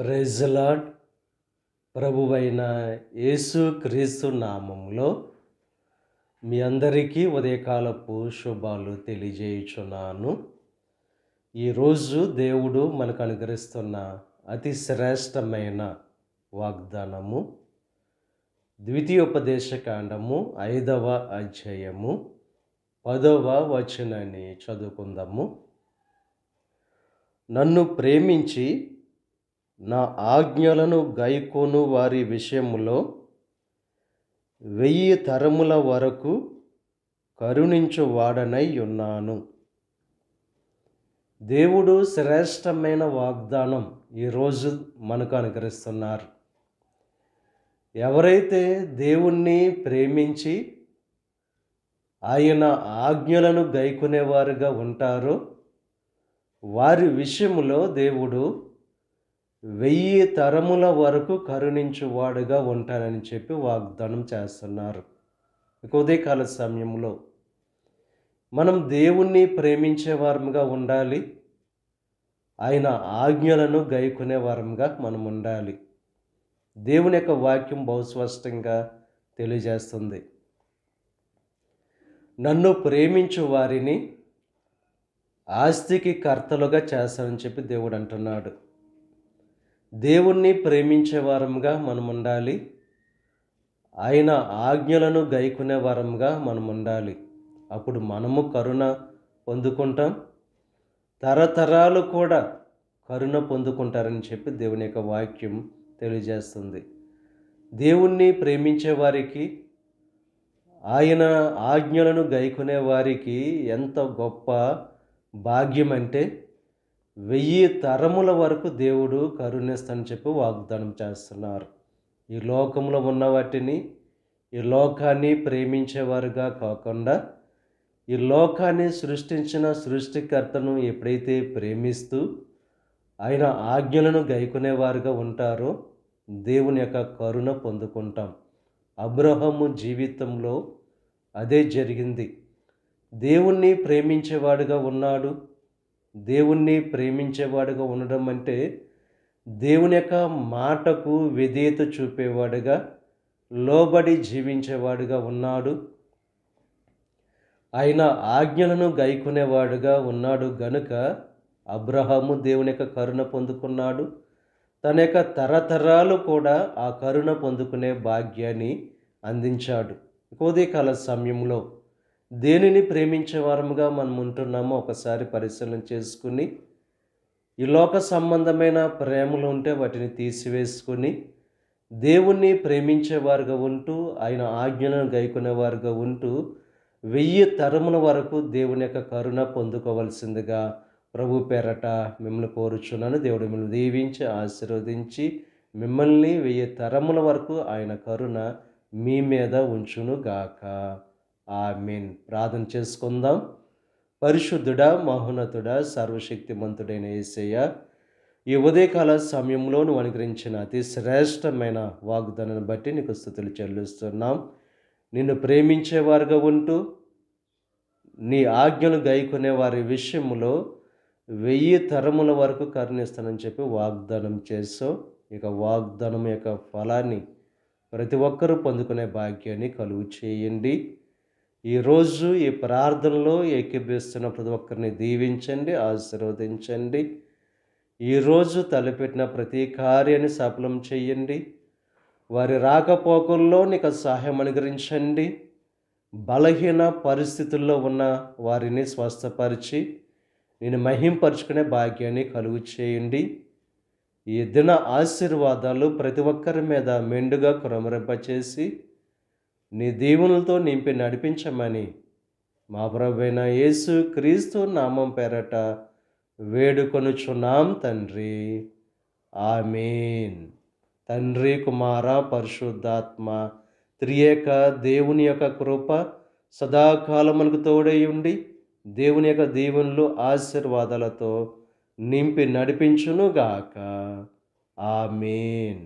Praise the lord. ప్రభువైన యేసుక్రీస్తు నామములో మీ అందరికీ ఉదయకాలపు శుభాలు తెలియజేయుచున్నాను. ఈరోజు దేవుడు మనకు అనుగ్రహిస్తున్న అతి శ్రేష్టమైన వాగ్దానము ద్వితీయోపదేశకాండము 5వ అధ్యాయము 10వ వచనాన్ని చదువుకుందాము. నన్ను ప్రేమించి నా ఆజ్ఞలను గైకొను వారి విషయములో 1000 తరముల వరకు కరుణించువాడనై ఉన్నాను. దేవుడు శ్రేష్టమైన వాగ్దానం ఈరోజు మనకు అనుగ్రహిస్తున్నారు. ఎవరైతే దేవుణ్ణి ప్రేమించి ఆయన ఆజ్ఞలను గైకొనేవారుగా ఉంటారో వారి విషయములో దేవుడు 1000 తరముల వరకు కరుణించువాడుగా ఉంటానని చెప్పి వాగ్దానం చేస్తున్నారు. ఉదయకాల సమయంలో మనం దేవుణ్ణి ప్రేమించే వారముగా ఉండాలి. ఆయన ఆజ్ఞలను గైకొనే వారముగా మనం ఉండాలి. దేవుని యొక్క వాక్యం బహుస్పష్టంగా తెలియజేస్తుంది. నన్ను ప్రేమించు వారిని ఆస్తికి కర్తలుగా చేస్తానని చెప్పి దేవుడు అంటున్నాడు. దేవుణ్ణి ప్రేమించే వారముగా మనం ఉండాలి. ఆయన ఆజ్ఞలను గైకొనే వారముగా మనం ఉండాలి. అప్పుడు మనము కరుణ పొందుకుంటాం. తరతరాలు కూడా కరుణ పొందుకుంటారని చెప్పి దేవుని యొక్క వాక్యం తెలియజేస్తుంది. దేవుణ్ణి ప్రేమించే వారికి ఆయన ఆజ్ఞలను గైకొనే వారికి ఎంత గొప్ప భాగ్యం అంటే 1000 తరముల వరకు దేవుడు కరుణిస్తానని చెప్పి వాగ్దానం చేస్తున్నారు. ఈ లోకంలో ఉన్న వాటిని ఈ లోకాన్ని ప్రేమించేవారుగా కాకుండా ఈ లోకాన్ని సృష్టించిన సృష్టికర్తను ఎప్పుడైతే ప్రేమిస్తూ ఆయన ఆజ్ఞలను గైకొనేవారుగా ఉంటారో దేవుని యొక్క కరుణ పొందుకుంటాం. అబ్రహాము జీవితంలో అదే జరిగింది. దేవుణ్ణి ప్రేమించేవాడుగా ఉన్నాడు. దేవుణ్ణి ప్రేమించేవాడుగా ఉండడం అంటే దేవుని యొక్క మాటకు విధేయత చూపేవాడుగా లోబడి జీవించేవాడుగా ఉన్నాడు. ఆయన ఆజ్ఞలను గైకొనేవాడుగా ఉన్నాడు గనుక అబ్రహాము దేవుని యొక్క కరుణ పొందుకున్నాడు. తన యొక్క తరతరాలు కూడా ఆ కరుణ పొందుకునే భాగ్యాన్ని అందించాడు. ఉదయకాల సమయంలో దేనిని ప్రేమించే వారముగా మనం ఉంటున్నామో ఒకసారి పరిశీలన చేసుకుని ఈ లోక సంబంధమైన ప్రేమలు ఉంటే వాటిని తీసివేసుకుని దేవుణ్ణి ప్రేమించేవారుగా ఉంటూ ఆయన ఆజ్ఞలను గైకొనేవారుగా ఉంటూ 1000 తరముల వరకు దేవుని యొక్క కరుణ పొందుకోవలసిందిగా ప్రభు పేరట మిమ్మల్ని కోరుచున్నాను. దేవుడు మిమ్మల్ని దీవించి ఆశీర్వదించి మిమ్మల్ని 1000 తరముల వరకు ఆయన కరుణ మీ మీద ఉంచును గాక. ఆమేన్. ప్రార్థన చేసుకుందాం. పరిశుద్ధుడా, మహోన్నతుడా, సర్వశక్తిమంతుడైన యేసయ్య, ఈ ఉదయకాల సమయంలో నువ్వు అనుగ్రహించిన అతి శ్రేష్టమైన వాగ్దానాన్ని బట్టి నీకు స్తుతులు చెల్లిస్తున్నాం. నిన్ను ప్రేమించేవారుగా ఉంటూ నీ ఆజ్ఞలు గైకొనే వారి విషయంలో 1000 తరముల వరకు కరుణిస్తానని చెప్పి వాగ్దానం చేసావు. ఇక వాగ్దానం యొక్క ఫలాన్ని ప్రతి ఒక్కరూ పొందుకునే భాగ్యాన్ని కలుగు చేయండి. ఈరోజు ఈ ప్రార్థనలో ఏకీభవిస్తున్న ప్రతి ఒక్కరిని దీవించండి, ఆశీర్వదించండి. ఈరోజు తలపెట్టిన ప్రతి కార్యాన్ని సఫలం చేయండి. వారి రాకపోకల్లో నీకు సహాయం అనుగ్రహించండి. బలహీన పరిస్థితుల్లో ఉన్న వారిని స్వస్థపరిచి నేను మహింపరుచుకునే భాగ్యాన్ని కలుగు చేయండి. ఈ దిన ఆశీర్వాదాలు ప్రతి ఒక్కరి మీద మెండుగా కురమరింపచేసి నీ దీవెనలతో నింపి నడిపించమని మా ప్రభువైన యేసుక్రీస్తు నామం పేరట వేడుకొనుచున్నాం తండ్రి. ఆమేన్. తండ్రి, కుమార, పరిశుద్ధాత్మ త్రియేక దేవుని యొక్క కృప సదాకాలం మనకు తోడై ఉండి దేవుని యొక్క దీవెనలు ఆశీర్వాదాలతో నింపి నడిపించునుగాక. ఆమేన్.